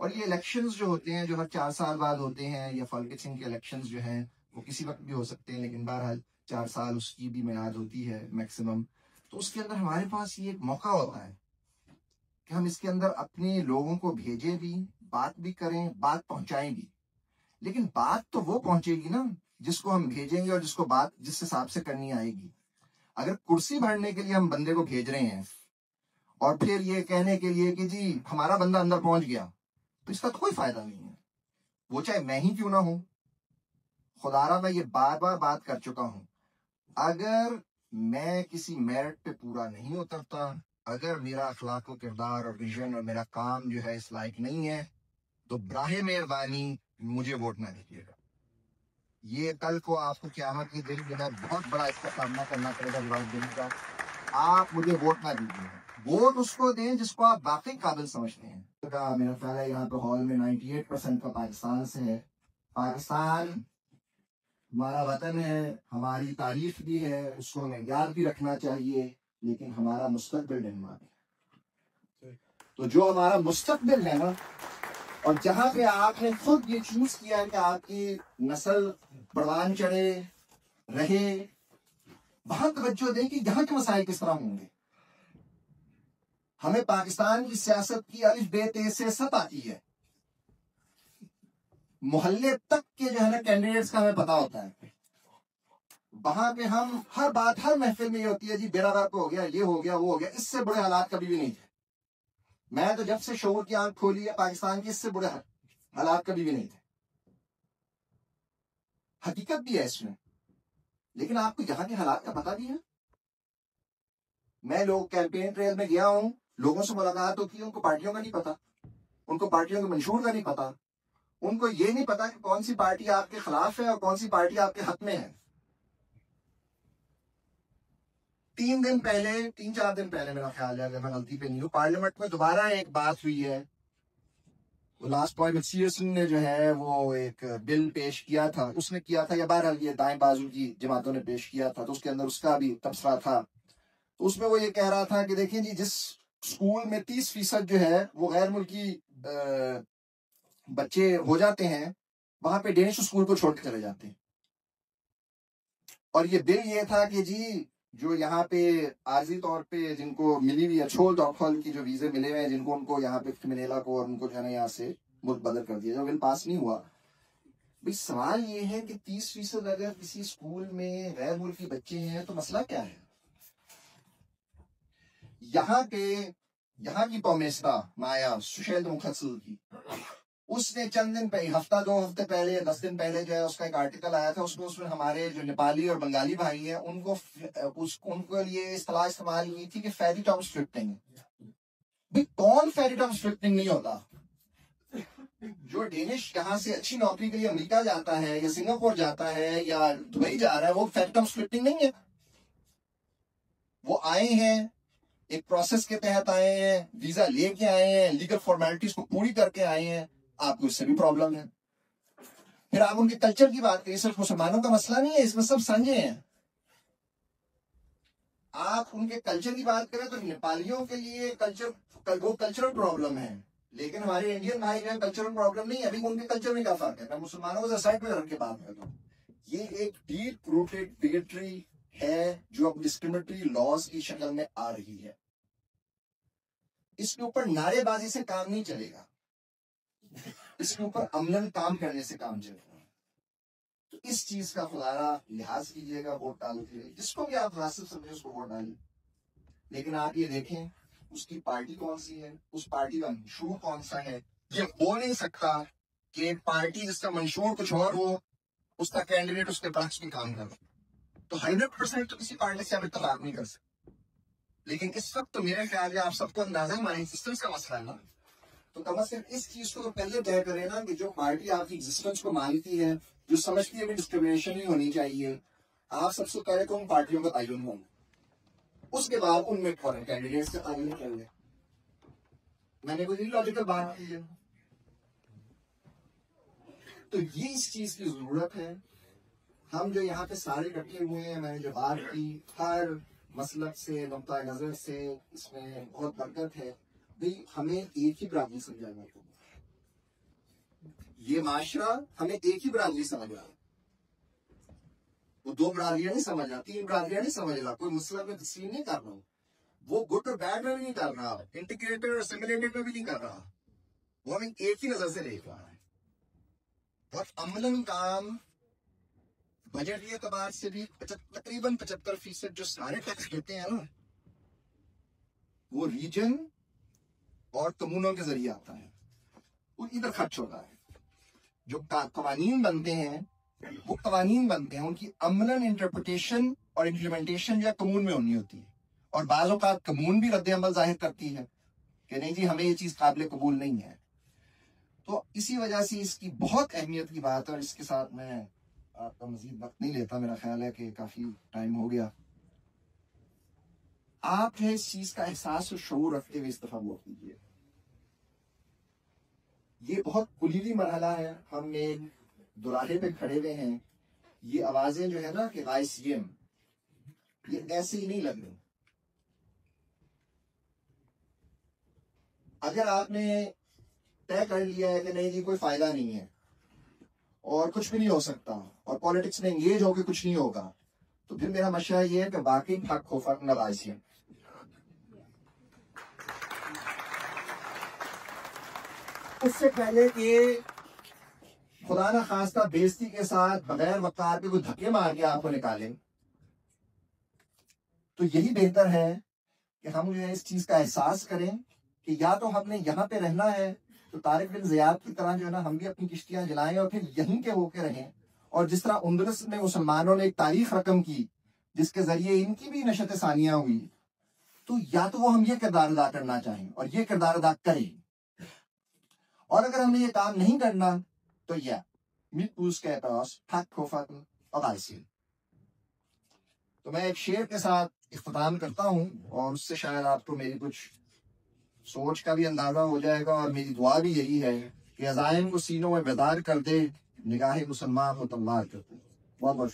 और ये इलेक्शंस जो होते हैं, जो हर 4 साल बाद होते हैं, या पॉलिटिक्स के इलेक्शंस जो हैं वो किसी वक्त भी हो सकते हैं, लेकिन बहरहाल 4 साल उसकी भी मियाद होती है मैक्सिमम। तो उसके अंदर हमारे पास ये एक मौका होता है कि हम इसके अंदर अपने लोगों को भेजें भी, बात भी करें, बात पहुंचाएं भी। लेकिन बात तो वो पहुंचेगी ना जिसको हम भेजेंगे और जिसको बात जिस हिसाब से करनी आएगी। अगर कुर्सी भरने के लिए हम बंदे को भेज रहे हैं और फिर ये कहने के लिए कि जी हमारा बंदा अंदर पहुंच गया, तो इसका तो कोई फायदा नहीं है, वो चाहे मैं ही क्यों ना हूं। खुदारा मैं ये बार बार बात कर चुका हूं, अगर मैं किसी मेरिट पे पूरा नहीं उतरता, अगर मेरा अखलाक व किरदार और विजन और मेरा काम जो है इस लायक नहीं है, तो बराहे मेहरबानी मुझे वोट ना दीजिएगा। ये कल को आपको क़यामत के दिन जो है बहुत बड़ा इसका सामना करना पड़ेगा जवाब देने का। आप मुझे वोट ना दीजिएगा, वोट उसको दें जिसको आप वाकई काबिल समझते हैं। मेरा ख्याल है यहाँ पे हॉल में 98% का पाकिस्तान से है। पाकिस्तान हमारा वतन है, हमारी तारीफ भी है, उसको हमें याद भी रखना चाहिए, लेकिन हमारा मुस्तकबिल डेनमार्क है। तो जो हमारा मुस्तकबिल है ना, और जहां पे आपने खुद ये चूज किया है कि आपकी नस्ल परवान चढ़े रहे, वहां तवज्जो दें कि यहाँ के मसाइल किस तरह होंगे। हमें पाकिस्तान की सियासत की अलिफ बे ते से सब आती है, मोहल्ले तक के जो है ना कैंडिडेट्स का हमें पता होता है। वहां पे हम हर बात हर महफिल में ये होती है जी बेड़ा गर्क हो गया, ये हो गया, वो हो गया। इससे बुरे हालात कभी भी नहीं थे। मैं तो जब से शोर की आंख खोली है पाकिस्तान की, इससे बुरे हालात कभी भी नहीं थे। हकीकत भी है इसमें, लेकिन आपको यहाँ के हालात का पता भी है। मैं लोग कैंपेन ट्रेल में गया हूँ, लोगों से मुलाकात होती है, उनको पार्टियों का नहीं पता, उनको पार्टियों के मंशूर का नहीं पता, उनको ये नहीं पता कि कौन सी पार्टी आपके खिलाफ है और कौन सी पार्टी आपके हक में है। 3-4 दिन पहले मेरा ख्याल है, अगर मैं गलती पे नहीं हूँ, पार्लियामेंट में दोबारा एक बात हुई है। वो लास्ट पॉइंट सीएसएन ने जो है वो एक बिल पेश किया था, उसने किया था या बहरहाल ये दाएं बाजू की जमातों ने पेश किया था, तो उसके अंदर उसका भी तबसरा था। तो उसमें वो ये कह रहा था कि देखिए जी, जिस स्कूल में 30% जो है वो गैर मुल्की बच्चे हो जाते हैं, वहां पे डेनिश स्कूल को छोड़ के चले जाते हैं। और ये बिल ये था कि जी जो यहाँ पे आर्जी तौर पे जिनको मिली हुई अछोल दौखल की जो वीजे मिले हुए हैं, जिनको उनको यहाँ पे फिमेनेला को और उनको जो है ना यहाँ से मुल्क बदल कर दिया, जो बिल पास नहीं हुआ। भाई सवाल ये है कि 30% अगर किसी स्कूल में गैर मुल्की बच्चे हैं तो मसला क्या है। यहाँ की पौमेस्ता माया सुशैल मुखत्सल की, उसने चंद दिन पहले, हफ्ता 2 हफ्ते पहले या 10 दिन पहले जो है उसका एक आर्टिकल आया था, उसमें हमारे जो नेपाली और बंगाली भाई हैं उनको लिए इस्तेलाह इस्तेमाल हुई थी कि फेरी टॉम स्ट्रिप्टिंग। भाई कौन फेरी टॉम स्ट्रिप्टिंग नहीं होता। जो डेनिश यहाँ से अच्छी नौकरी के लिए अमेरिका जाता है या सिंगापुर जाता है या दुबई जा रहा है, वो फेरी टॉम स्ट्रिप्टिंग नहीं है। वो आए हैं, एक प्रोसेस के तहत आए हैं, वीजा लेके आए हैं, लीगल फॉर्मेलिटीज को पूरी करके आए हैं। आपको इससे भी प्रॉब्लम है। फिर आप उनके कल्चर की बात करिए, सिर्फ मुसलमानों का मसला नहीं है, इसमें सब साझे हैं। आप उनके कल्चर की बात करें तो नेपालियों के लिए वो कल्चरल प्रॉब्लम है, लेकिन हमारे इंडियन भाई जो है कल्चरल प्रॉब्लम नहीं है। अभी उनके कल्चर में क्या फर्क है। मैं मुसलमानों को साइड में रख के बात करता हूँ। ये एक डीप रूटेड बिगेटरी है जो अब डिस्क्रिमिनेटरी लॉज की शक्ल में आ रही है। इसके ऊपर नारेबाजी से काम नहीं चलेगा, इसके ऊपर अमलन काम करने से काम चलेगा। तो इस चीज का खुदारा लिहाज कीजिएगा, वोट डालते हुए जिसको भी आप मुनासिब समझे उसको वोट डालिए। लेकिन आप ये देखें उसकी पार्टी कौन सी है, उस पार्टी का मंशूर कौन सा है। ये हो नहीं सकता कि एक पार्टी जिसका मंशूर कुछ और हो, उसका कैंडिडेट उसके पक्ष में काम करे। तो 100% तो किसी पार्टी से आप इत्तेफाक नहीं कर सकते। लेकिन इस वक्त तो मेरे ख्याल है आप सबको अंदाजा माइंड सिस्टम का मसला है ना, तो कम से कम इस चीज को तो पहले तय करें ना कि जो पार्टी आपकी एग्जिस्टेंस को मानती है, जो समझती है कि डिस्क्रिमिनेशन नहीं होनी चाहिए, आप सबसे पहले तो उन पार्टियों का तयन हों, उसके बाद उनमें फॉरेन कैंडिडेट्स का तयन कर ले। मैंने कोई लॉजिकल बात की है। तो ये इस चीज की जरूरत है। हम जो यहाँ पे सारे इकट्ठे हुए हैं, मैंने जो बात की हर मसलक से, नुक्ता नजर से, इसमें बहुत बरकत है। भाई हमें एक ही बराबरी समझाना होगा। ये माशरा हमें एक ही बरादरी समझ रहा है, वो दो बरादरियां नहीं समझ रहा, तीन बरादरियां नहीं समझ रहा, कोई मुस्लिम में तस्लीम नहीं कर रहा हूं, वो गुड और बैड में भी नहीं कर रहा, इंटीग्रेटेड और सिमुलेटेड में भी नहीं कर रहा, वो हमें एक ही नजर से देख रहा है। और अमलन काम बजट के एतबार से भी तकरीबन 75% जो सारे टैक्स देते हैं ना, वो रीजन और कम्यूनों के जरिए आता है, वो इधर खर्च होता है। जो कवानीन बनते हैं वो कवानीन बनते हैं, उनकी अमलन इंटरप्रिटेशन और इम्प्लीमेंटेशन जो कमून में होनी होती है, और बाज़ औक़ात कमून भी रद्द अमल जाहिर करती है कि नहीं जी हमें ये चीज़ काबिल कबूल नहीं है। तो इसी वजह से इसकी बहुत अहमियत की बात है। और इसके साथ मैं आपका मजीद वक्त नहीं लेता, मेरा ख्याल है कि काफ़ी टाइम हो गया। आप जो है इस चीज़ का एहसास और शऊर रखते हुए इस दफ़ा वोट कीजिए। ये बहुत कुलीली मरहला है, हम एक दुराहे पे खड़े हुए हैं, ये आवाजें जो है ना कि ICM, ये ऐसे ही नहीं लग रही। अगर आपने तय कर लिया है कि नहीं जी कोई फायदा नहीं है और कुछ भी नहीं हो सकता और पॉलिटिक्स में एंगेज होकर कुछ नहीं होगा, तो फिर मेरा मशवरा ये है कि वाकई हक हो फर्क न ICM। उससे पहले कि खुदा ना खास्ता बेइज्जती के साथ बगैर वकार के कोई धक्के मार के आपको निकाले, तो यही बेहतर है कि हम जो है इस चीज का एहसास करें कि या तो हमने यहाँ पे रहना है तो तारिक बिन ज़ियाद की तरह जो है ना हम भी अपनी किश्तियां जलाएं और फिर यहीं के होके रहें। और जिस तरह उंदरस में मुसलमानों ने एक तारीख रकम की जिसके जरिए इनकी भी नशत सानिया हुई, तो या तो वो हम ये किरदार अदा करना चाहें और ये किरदार अदा करें, और अगर हमने ये काम नहीं करना तो या तो मैं एक शेर के साथ इख्तिताम करता हूँ और उससे शायद आपको मेरी कुछ सोच का भी अंदाजा हो जाएगा। और मेरी दुआ भी यही है कि अज़ाइम को सीनों में बेदार कर दे, निगाह मुसलमान को तल्लार कर दे। बहुत बहुत